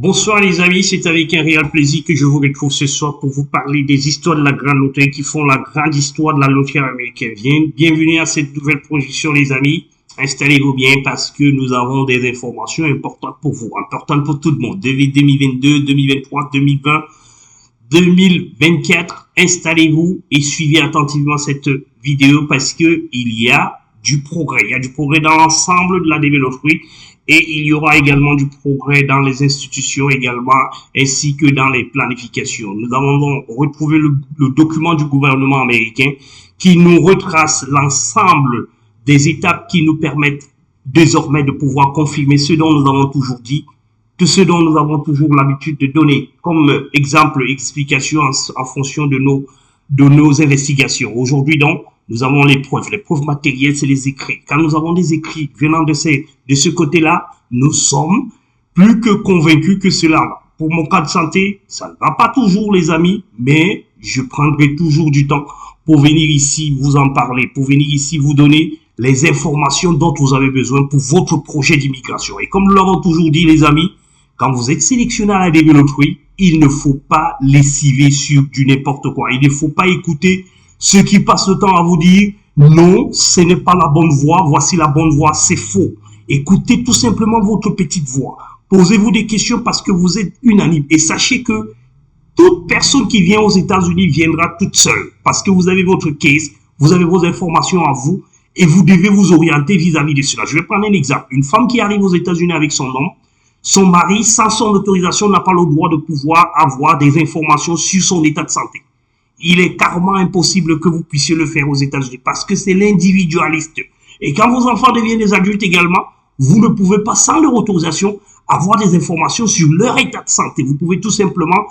Bonsoir les amis, c'est avec un réel plaisir que je vous retrouve ce soir pour vous parler des histoires de la grande loterie qui font la grande histoire de la loterie américaine. Bienvenue à cette nouvelle projection les amis. Installez-vous bien parce que nous avons des informations importantes pour vous, importantes pour tout le monde. 2022, 2023, 2020, 2024. Installez-vous et suivez attentivement cette vidéo parce que il y a du progrès. Il y a du progrès dans l'ensemble de la loterie. Et il y aura également du progrès dans les institutions également, ainsi que dans les planifications. Nous avons donc retrouvé le document du gouvernement américain qui nous retrace l'ensemble des étapes qui nous permettent désormais de pouvoir confirmer ce dont nous avons toujours dit, que ce dont nous avons toujours l'habitude de donner comme exemple, explication en fonction de nos investigations. Aujourd'hui donc, nous avons les preuves matérielles, c'est les écrits. Quand nous avons des écrits venant de ce côté-là, nous sommes plus que convaincus que cela va. Pour mon cas de santé, ça ne va pas toujours les amis, mais je prendrai toujours du temps pour venir ici vous en parler, pour venir ici vous donner les informations dont vous avez besoin pour votre projet d'immigration. Et comme nous l'avons toujours dit les amis, quand vous êtes sélectionné à la loterie, il ne faut pas lessiver sur du n'importe quoi. Il ne faut pas écouter ceux qui passent le temps à vous dire non, ce n'est pas la bonne voie, voici la bonne voie, c'est faux. Écoutez tout simplement votre petite voix. Posez-vous des questions parce que vous êtes unanime. Et sachez que toute personne qui vient aux États-Unis viendra toute seule parce que vous avez votre case, vous avez vos informations à vous et vous devez vous orienter vis-à-vis de cela. Je vais prendre un exemple. Une femme qui arrive aux États-Unis avec son homme, son mari, sans son autorisation, n'a pas le droit de pouvoir avoir des informations sur son état de santé. Il est carrément impossible que vous puissiez le faire aux États-Unis parce que c'est l'individualiste. Et quand vos enfants deviennent des adultes également, vous ne pouvez pas, sans leur autorisation, avoir des informations sur leur état de santé. Vous pouvez tout simplement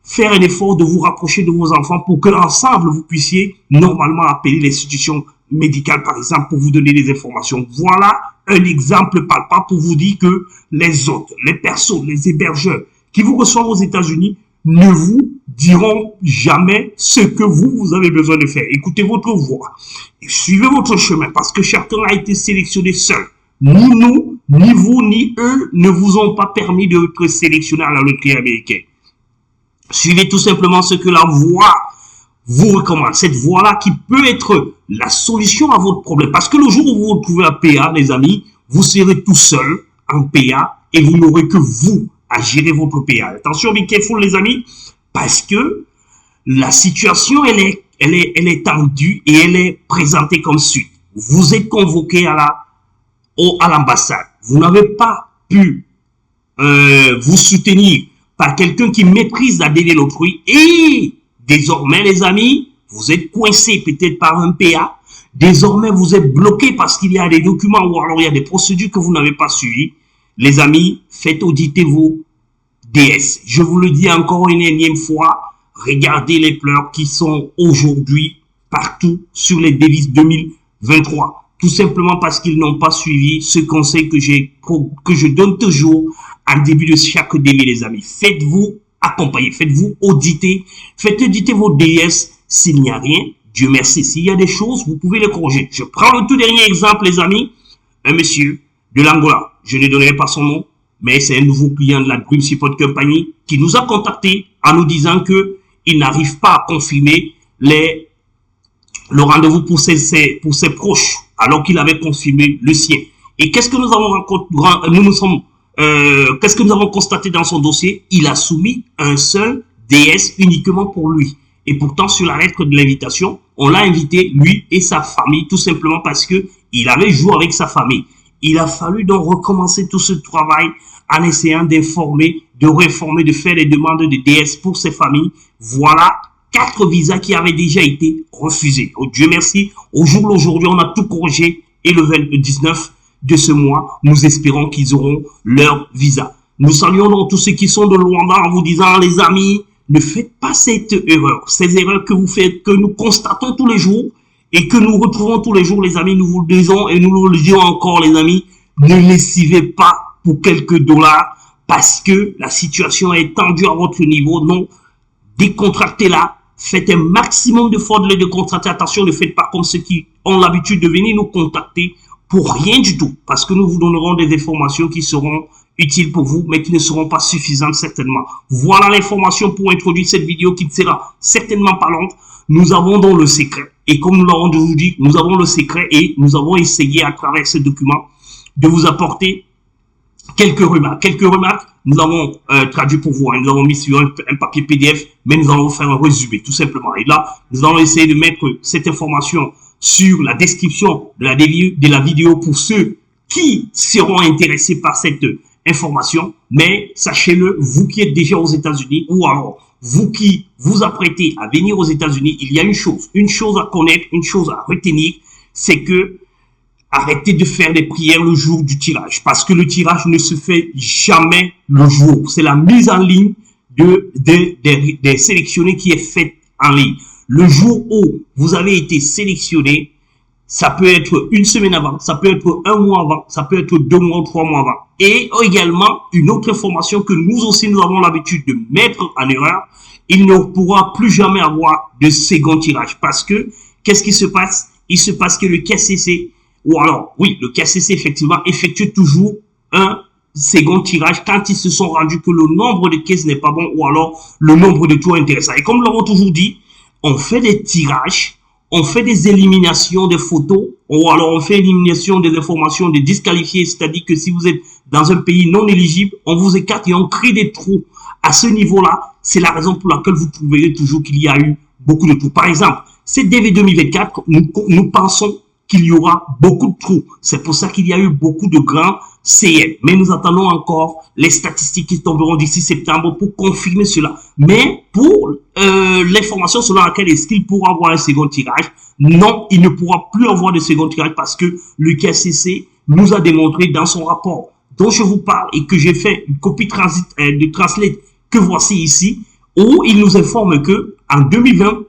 faire un effort de vous rapprocher de vos enfants pour que l'ensemble vous puissiez normalement appeler l'institution médicale, par exemple, pour vous donner des informations. Voilà un exemple palpable pour vous dire que les autres, les personnes, les hébergeurs qui vous reçoivent aux États-Unis ne vous diront jamais ce que vous avez besoin de faire. Écoutez votre voix et suivez votre chemin parce que chacun a été sélectionné seul. Ni nous, ni vous, ni eux ne vous ont pas permis d'être sélectionnés à la loterie américaine. Suivez tout simplement ce que la voix vous recommande. Cette voie-là qui peut être la solution à votre problème. Parce que le jour où vous vous retrouvez en PA, les amis, vous serez tout seul en PA et vous n'aurez que vous à gérer votre PA. Attention, be careful les amis, parce que la situation, elle est tendue et elle est présentée comme suit. Vous êtes convoqué à l'ambassade. Vous n'avez pas pu vous soutenir par quelqu'un qui maîtrise la loterie et désormais, les amis, vous êtes coincé peut-être par un PA. Désormais, vous êtes bloqué parce qu'il y a des documents ou alors il y a des procédures que vous n'avez pas suivies. Les amis, faites auditer vos DS. Je vous le dis encore une énième fois, regardez les pleurs qui sont aujourd'hui partout sur les devises 2023. Tout simplement parce qu'ils n'ont pas suivi ce conseil que je donne toujours en début de chaque DV, les amis. Faites-vous accompagner, faites-vous auditer, faites auditer vos DS. S'il n'y a rien, Dieu merci. S'il y a des choses, vous pouvez les corriger. Je prends le tout dernier exemple, les amis. Un monsieur de l'Angola, je ne donnerai pas son nom, mais c'est un nouveau client de la Dream Support Company qui nous a contacté en nous disant que il n'arrive pas à confirmer le rendez-vous pour ses proches, alors qu'il avait confirmé le sien. Et qu'est-ce que nous avons constaté dans son dossier? Il a soumis un seul DS uniquement pour lui. Et pourtant, sur la lettre de l'invitation, on l'a invité, lui et sa famille, tout simplement parce que il avait joué avec sa famille. Il a fallu donc recommencer tout ce travail en essayant d'informer, de réformer, de faire les demandes de DS pour ses familles. Voilà 4 visas qui avaient déjà été refusés. Oh Dieu merci, au jour d'aujourd'hui, on a tout corrigé et le 19 de ce mois, nous espérons qu'ils auront leur visa. Nous saluons donc tous ceux qui sont de Luanda en vous disant, les amis, ne faites pas cette erreur. Ces erreurs que vous faites, que nous constatons tous les jours et que nous retrouvons tous les jours, les amis, nous vous le disons et nous le disons encore, les amis, ne lessivez pas pour quelques dollars parce que la situation est tendue à votre niveau. Non, décontractez-la. Faites un maximum d'efforts de les décontracter. Attention, ne faites pas comme ceux qui ont l'habitude de venir nous contacter pour rien du tout. Parce que nous vous donnerons des informations qui seront utiles pour vous, mais qui ne seront pas suffisantes certainement. Voilà l'information pour introduire cette vidéo qui ne sera certainement pas longue. Nous avons donc le secret. Et comme nous l'avons toujours dit, nous avons le secret et nous avons essayé à travers ce document de vous apporter quelques remarques. Quelques remarques, nous avons traduit pour vous. Hein. Nous avons mis sur un papier PDF, mais nous allons faire un résumé, tout simplement. Et là, nous allons essayer de mettre cette information sur la description de la vidéo pour ceux qui seront intéressés par cette information. Mais sachez-le, vous qui êtes déjà aux États-Unis ou alors vous qui vous apprêtez à venir aux États-Unis, il y a une chose à connaître, une chose à retenir, c'est que arrêtez de faire des prières le jour du tirage, parce que le tirage ne se fait jamais le jour. C'est la mise en ligne des sélectionnés qui est faite en ligne. Le jour où vous avez été sélectionné, ça peut être une semaine avant, ça peut être un mois avant, ça peut être 2 mois ou 3 mois avant. Et également, une autre information que nous aussi, nous avons l'habitude de mettre en erreur, il ne pourra plus jamais avoir de second tirage. Parce que, qu'est-ce qui se passe? Il se passe que le KCC, ou alors, oui, le KCC, effectivement, effectue toujours un second tirage quand ils se sont rendus que le nombre de caisses n'est pas bon ou alors le nombre de tours intéressant. Et comme nous l'avons toujours dit, on fait des tirages, on fait des éliminations des photos ou alors on fait élimination des informations des disqualifiés, c'est-à-dire que si vous êtes dans un pays non éligible, on vous écarte et on crée des trous. À ce niveau-là, c'est la raison pour laquelle vous trouverez toujours qu'il y a eu beaucoup de trous. Par exemple, c'est DV 2024, nous pensons qu'il y aura beaucoup de trous. C'est pour ça qu'il y a eu beaucoup de grands CL. Mais nous attendons encore les statistiques qui tomberont d'ici septembre pour confirmer cela. Mais pour l'information selon laquelle est-ce qu'il pourra avoir un second tirage, non, il ne pourra plus avoir de second tirage parce que le KCC nous a démontré dans son rapport dont je vous parle et que j'ai fait une copie de translate que voici ici, où il nous informe que en 2020,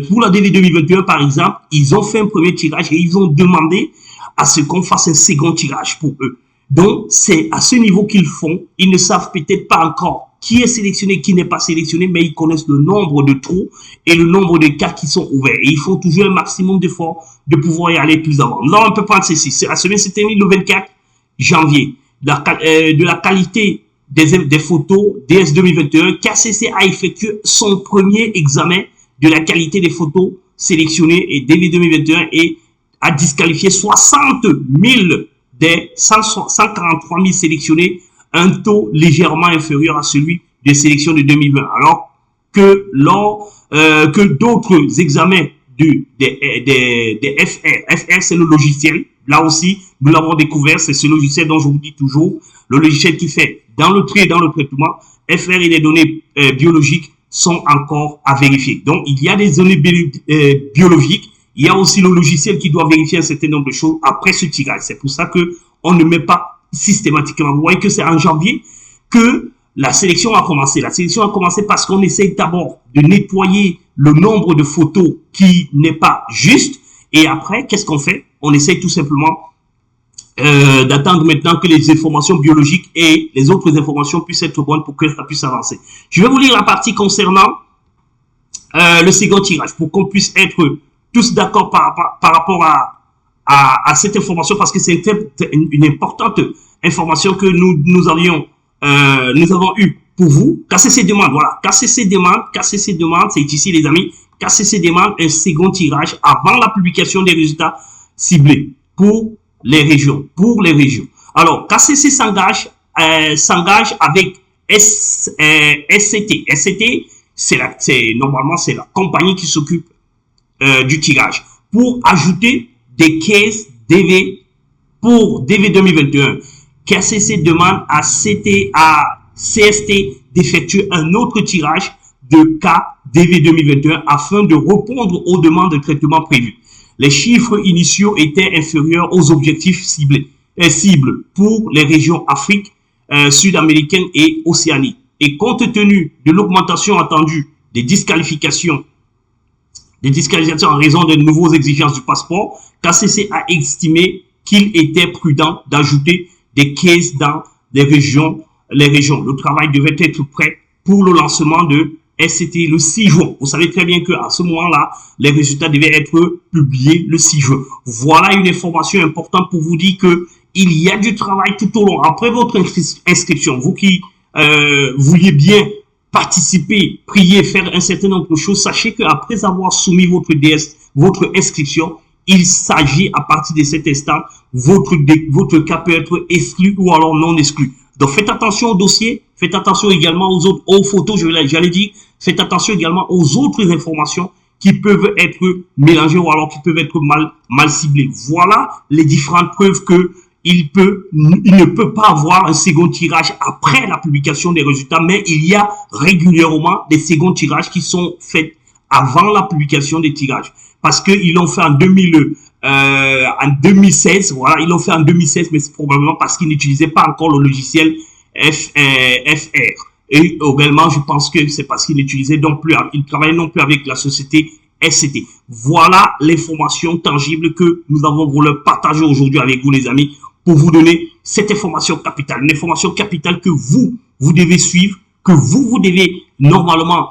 pour la DV 2021 par exemple, ils ont fait un premier tirage et ils ont demandé à ce qu'on fasse un second tirage pour eux. Donc, c'est à ce niveau qu'ils font. Ils ne savent peut-être pas encore qui est sélectionné, qui n'est pas sélectionné, mais ils connaissent le nombre de trous et le nombre de cas qui sont ouverts. Et ils font toujours un maximum d'efforts de pouvoir y aller plus avant. Là, on peut prendre ceci. La semaine s'est terminée le 24 janvier. De la qualité des photos DS 2021, KCC a effectué son premier examen de la qualité des photos sélectionnées et DV 2021 et a disqualifié 60 000 des 143 000 sélectionnés, un taux légèrement inférieur à celui des sélections de 2020. Alors que que d'autres examens des FR, c'est le logiciel. Là aussi, nous l'avons découvert, c'est ce logiciel dont je vous dis toujours, le logiciel qui fait dans le tri et dans le traitement, FR et les données biologiques sont encore à vérifier. Donc, il y a des données biologiques. Il y a aussi le logiciel qui doit vérifier un certain nombre de choses après ce tirage. C'est pour ça que on ne met pas systématiquement. Vous voyez que c'est en janvier que la sélection a commencé. La sélection a commencé parce qu'on essaie d'abord de nettoyer le nombre de photos qui n'est pas juste. Et après, qu'est-ce qu'on fait? On essaie tout simplement d'attendre maintenant que les informations biologiques et les autres informations puissent être bonnes pour que ça puisse avancer. Je vais vous lire la partie concernant le second tirage pour qu'on puisse être tous d'accord par rapport à cette information parce que c'est une importante information que nous avons eu pour vous. KCC demande, voilà, KCC demande, c'est ici les amis, KCC demande un second tirage avant la publication des résultats ciblés pour les régions, Alors, KCC s'engage avec SCT. SCT, normalement, c'est la compagnie qui s'occupe du tirage pour ajouter des caisses DV pour DV 2021. KCC demande à CST d'effectuer un autre tirage de cas DV 2021 afin de répondre aux demandes de traitement prévues. Les chiffres initiaux étaient inférieurs aux objectifs cibles pour les régions Afrique, sud-américaine et Océanie. Et compte tenu de l'augmentation attendue des disqualifications en raison des nouvelles exigences du passeport, KCC a estimé qu'il était prudent d'ajouter des caisses dans les régions. Le travail devait être prêt pour le lancement de SCT le 6 juin. Vous savez très bien qu'à ce moment-là, les résultats devaient être publiés le 6 juin. Voilà une information importante pour vous dire qu'il il y a du travail tout au long. Après votre inscription, vous qui vouliez bien participer, prier, faire un certain nombre de choses, sachez qu'après avoir soumis votre DS, votre inscription, il s'agit à partir de cet instant, votre cas peut être exclu ou alors non exclu. Donc faites attention au dossier, faites attention également aux photos, j'allais dire, faites attention également aux autres informations qui peuvent être mélangées ou alors qui peuvent être mal ciblées. Voilà les différentes preuves que il ne peut pas avoir un second tirage après la publication des résultats, mais il y a régulièrement des seconds tirages qui sont faits avant la publication des tirages. Parce qu'ils l'ont fait en 2016, voilà, ils l'ont fait en 2016, mais c'est probablement parce qu'ils n'utilisaient pas encore le logiciel FR. Et également, je pense que c'est parce qu'ils n'utilisaient donc plus, ils travaillaient non plus avec la société SCT. Voilà l'information tangible que nous avons voulu partager aujourd'hui avec vous, les amis, pour vous donner cette information capitale. Une information capitale que vous devez suivre, que vous devez normalement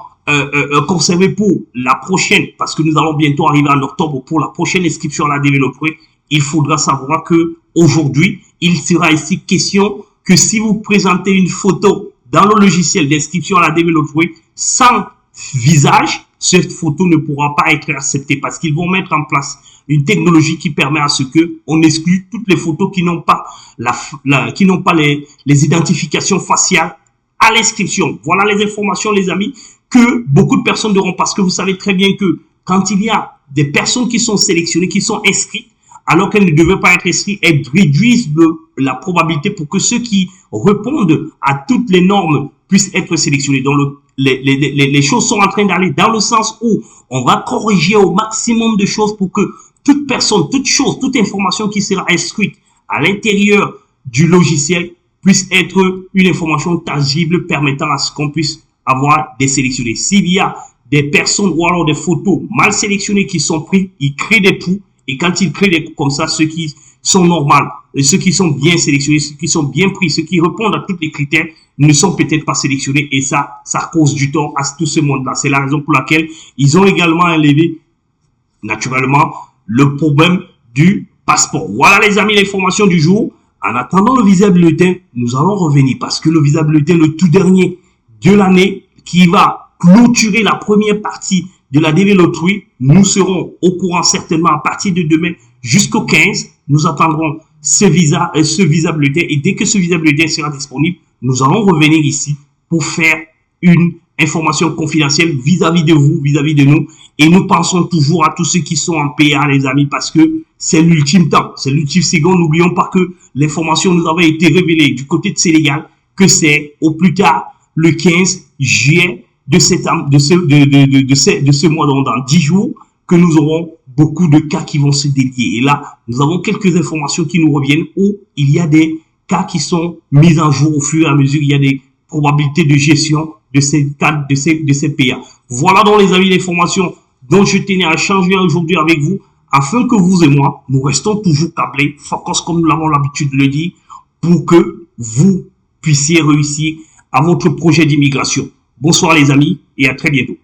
conserver pour la prochaine, parce que nous allons bientôt arriver en octobre pour la prochaine inscription à la développerie. Il faudra savoir que aujourd'hui, il sera ici question que si vous présentez une photo dans le logiciel d'inscription à la développerie sans visage, cette photo ne pourra pas être acceptée parce qu'ils vont mettre en place une technologie qui permet à ce que on exclue toutes les photos qui n'ont pas les identifications faciales à l'inscription. Voilà les informations, les amis, que beaucoup de personnes auront, parce que vous savez très bien que quand il y a des personnes qui sont sélectionnées, qui sont inscrites, alors qu'elles ne devaient pas être inscrites, elles réduisent la probabilité pour que ceux qui répondent à toutes les normes puissent être sélectionnés. Donc, les choses sont en train d'aller dans le sens où on va corriger au maximum de choses pour que toute personne, toute chose, toute information qui sera inscrite à l'intérieur du logiciel puisse être une information tangible permettant à ce qu'on puisse avoir des sélectionnés. S'il y a des personnes ou alors des photos mal sélectionnées qui sont prises, ils créent des poux. Et quand ils créent des poux comme ça, ceux qui sont normaux, et ceux qui sont bien sélectionnés, ceux qui sont bien pris, ceux qui répondent à tous les critères, ne sont peut-être pas sélectionnés. Et ça cause du tort à tout ce monde-là. C'est la raison pour laquelle ils ont également enlevé, naturellement, le problème du passeport. Voilà les amis, l'information du jour. En attendant le visa bulletin, nous allons revenir parce que le visa bulletin, le tout dernier de l'année, qui va clôturer la première partie de la DV Loterie, nous serons au courant certainement à partir de demain jusqu'au 15. Nous attendrons ce visa bulletin, et dès que ce visa bulletin sera disponible, nous allons revenir ici pour faire une information confidentielle vis-à-vis de vous, vis-à-vis de nous. Et nous pensons toujours à tous ceux qui sont en PA, les amis, parce que c'est l'ultime temps, c'est l'ultime seconde. N'oublions pas que l'information nous avait été révélée du côté de Sénégal, que c'est au plus tard le 15 juillet de ce mois, dans 10 jours, que nous aurons beaucoup de cas qui vont se délier. Et là, nous avons quelques informations qui nous reviennent où il y a des cas qui sont mis en jour au fur et à mesure. Il y a des probabilités de gestion de ces cas, de ces PA. Voilà donc les amis l'information dont je tenais à échanger aujourd'hui avec vous, afin que vous et moi, nous restons toujours câblés, focus comme nous l'avons l'habitude de le dire, pour que vous puissiez réussir à votre projet d'immigration. Bonsoir les amis et à très bientôt.